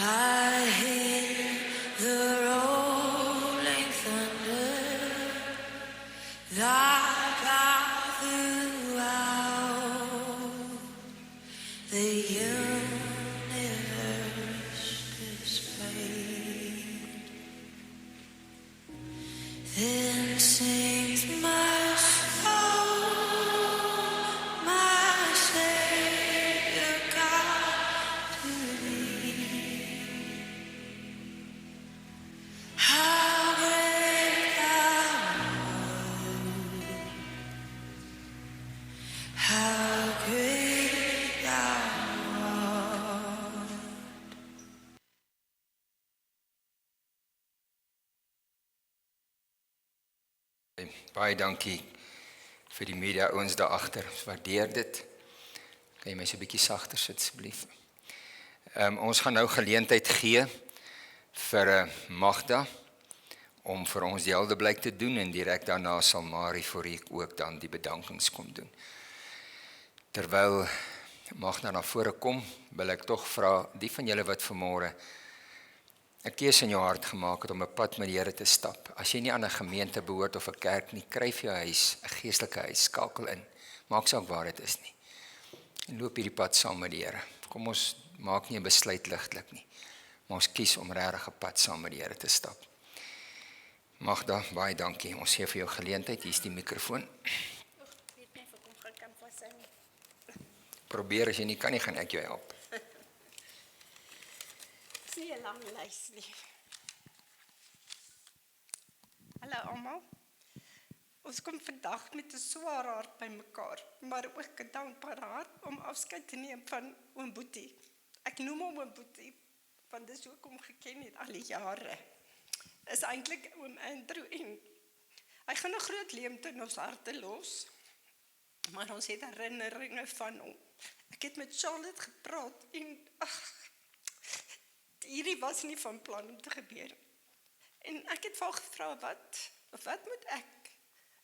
I hear the rolling thunder that plows throughout the universe displayed. Then sings my soul, my Savior God to thee. How great thou art, how great thou art. Baie dankie vir die media ouens daar agter. Ons waardeer dit. Kan jy my so 'n bietjie sagter sit asseblief? Ons gaan nou geleentheid gee vir Magda om vir ons die heldeblyk te doen en direk daarna sal Marie vir ek ook dan die bedankings kom doen. Terwyl Magda na vore kom, wil ek tog vra die van julle wat vanmôre 'n keuse in jou hart gemaak het om 'n pad met die Here te stap. As jy nie aan 'n gemeente behoort of 'n kerk nie, kryf jou huis, 'n geestelike huis, skakel in. Maak saak waar dit is nie. En loop hierdie pad saam met die Here. Kom ons maak nie 'n besluit ligtelik nie. Maar ons kies om regtig 'n pad saam met die Here te stap. Magda, baie dankie. Ons gee vir jou geleentheid. Hier is die mikrofoon. Probeer as jy nie kan nie, gaan ek jou help. Nie 'n lang lys nie. Hallo almal. Ons kom vandag met 'n swaar hart bymekaar, maar ook 'n dankbare hart om afskeid te neem van oom Boetie. Ek noem hom oom Boetie, want dis hoe ek hom geken het al die jare. Is eintlik oom Andrew en hy gaan 'n groot leemte in ons harte los. Maar ons het herinneringe van hom. Ek het met Charlotte gepraat en hierdie was nie van plan om te gebeur. En ek het vir haar gevra, wat moet ek?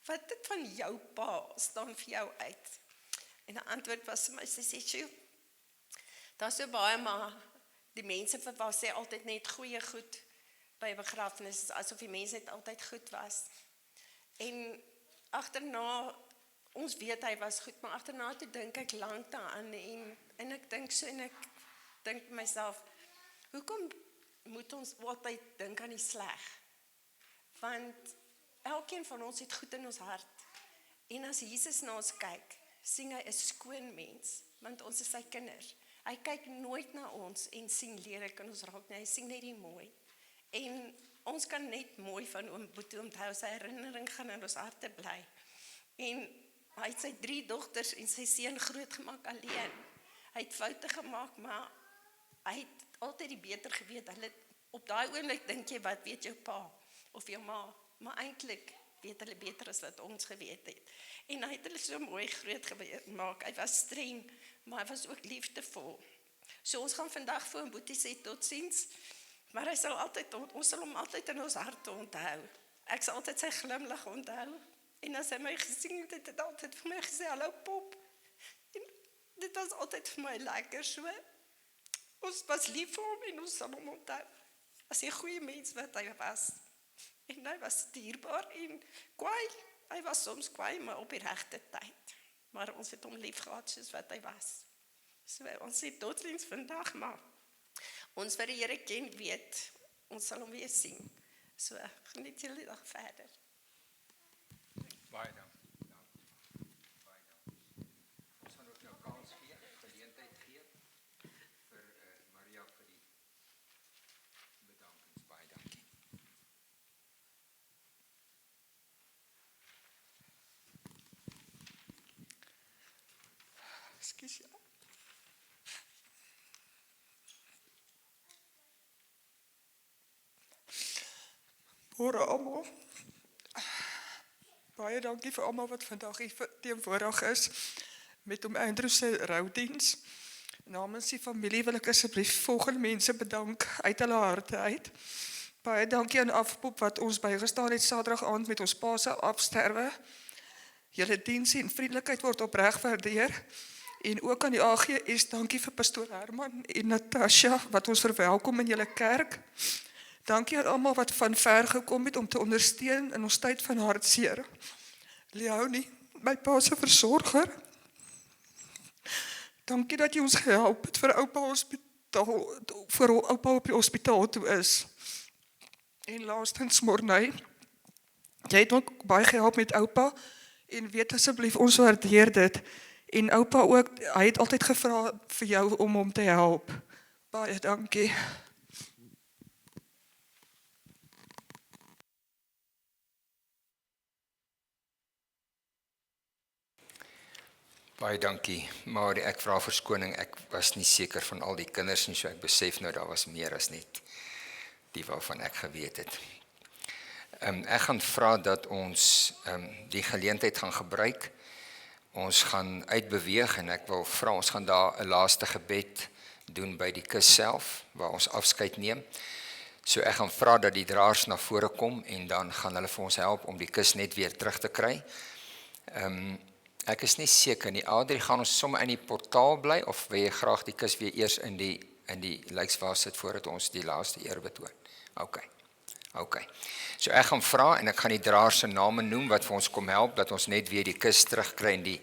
Wat het van jou pa staan vir jou uit? En die antwoord was vir my, sy sê, "Sjoe, daar's so baie, maar die mense verwag sê altyd net goeie goed by begrafenis, asof die mense net altyd goed was. En agterna, ons weet hy was goed, maar agterna toe dink ek lank daaraan en ek dink so en ek dink myself, hoekom moet ons altyd dink aan die sleg? Want elkeen van ons het goed in ons hart. En as Jesus na ons kyk, sien hy 'n skoon mens, want ons is sy kinders. Hy kyk nooit na ons en sien lelik in ons raak nie, hy sien net die mooi. En ons kan net mooi van oom Boetie onthou, sy herinnering gaan in ons harte bly. En hy het sy 3 dogters en sy seun grootgemaak alleen. Hy het foute gemaak, maar hy het altyd die beter geweet. Hulle op daai oomblik dink jy, wat weet jou pa of jou ma? Maar eintlik weet hulle beter as wat ons geweet het. En hy het hulle so mooi groot gemaak. Hy was streng, maar hy was ook liefdevol. So ons gaan vandag vir oom Boetie sê totsiens, maar ons sal hom altyd in ons harte onthou. Ek sal altyd sy glimlag onthou. En as hy my gesien het, het hy altyd vir my gesê, "Hallo pop." En dit was altyd vir my lekker so. Ons was lief vir hom en ons sal hom onthou as 'n goeie mens wat hy was. En hy was dierbaar en kwaai. Hy was soms kwaai, maar op die regte tyd. Maar ons het hom lief gehad soos wat hy was. So ons sê totsiens vandag, maar ons wat die Here ken weet, ons sal hom weer sien. So geniet julle dag verder. Baie dankie. Baie dankie. Ons gaan ook nou kans gee, geleentheid gee vir Maria vir die bedankings. Baie dankie. Ekskuus ja. Môre almal. Baie dankie vir almal wat vandag hier teenwoordig is met oom Andrew se roudiens. Namens die familie wil ek asseblief volgende mense bedank uit hulle harte uit. Baie dankie aan Afpop wat ons bygestaan het Saterdag aand met ons pa se afsterwe. Julle diens en vriendelikheid word opreg waardeer. En ook aan die AGS, dankie vir Pastoor Herman en Natasha, wat ons verwelkom in julle kerk. Dankie aan almal wat van ver gekom het om te ondersteun in ons tyd van hartseer. Leonie, my pa se versorger. Dankie dat jy ons gehelp het vir oupa hospitaal, vir oupa op die hospitaal toe is. En laastens Morney, jy het ook baie gehelp met oupa en weet asseblief ons waardeer dit. En oupa ook, hy het altyd gevra vir jou om hom te help. Baie dankie. Baie dankie, maar ek vra verskoning, ek was nie seker van al die kinders nie, so ek besef nou, daar was meer as net die waarvan ek geweet het. Ek gaan vra dat ons die geleentheid gaan gebruik, ons gaan uitbeweeg en ek wil vra, ons gaan daar 'n laaste gebed doen by die kus self, waar ons afskeid neem. So ek gaan vra dat die draers na vore kom en dan gaan hulle vir ons help om die kus net weer terug te kry. Ek is nie seker nie, Adrie, gaan ons sommer in die portaal bly of wil jy graag die kus weer eers in die lijkswaar sit voordat ons die laaste eer betoon? Okay. So ek gaan vra en ek gaan die draers se name noem wat vir ons kom help, dat ons net weer die kus terugkry in die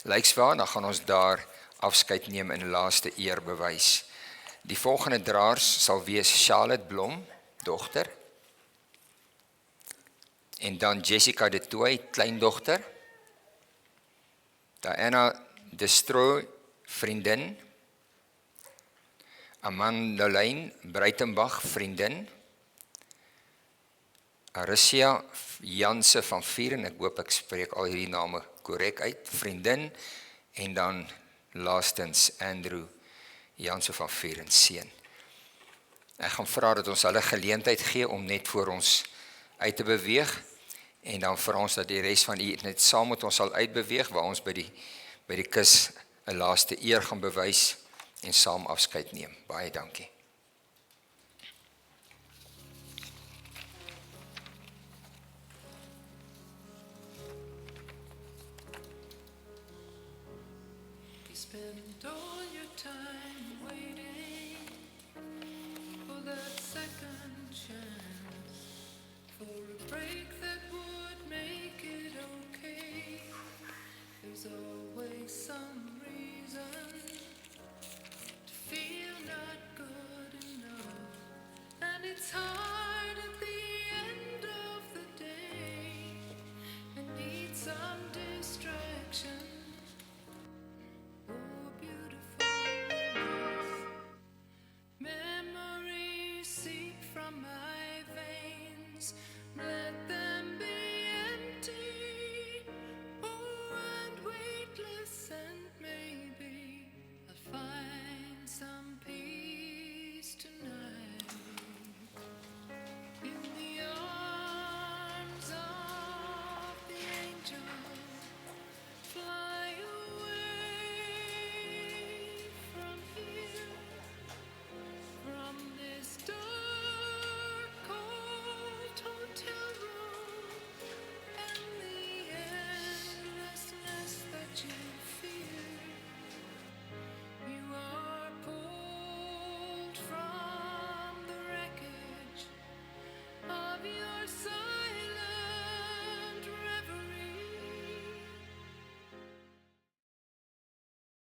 lijkswaar, dan gaan ons daar afskeid neem en laaste eer bewys. Die volgende draers sal wees Charlotte Blom, dogter, en dan Jessica de Tooy, kleindogter, Diana Destroy, vriendin, Amanda Lyn Breitenbach, vriendin, Arissia Janse van Vieren, ek hoop ek spreek al hierdie name korrek uit, vriendin, en dan laastens Andrew Janse van Vieren, seun. Ek gaan vra dat ons hulle geleentheid gee om net voor ons uit te beweeg, en dan vir ons dat die res van die net saam met ons sal uitbeweeg, waar ons by die kus 'n laaste eer gaan bewys en saam afskeid neem. Baie dankie. You spent all your time waiting for that second chance, for a break that would make it okay. There's always some reason to feel not good enough, and it's hard.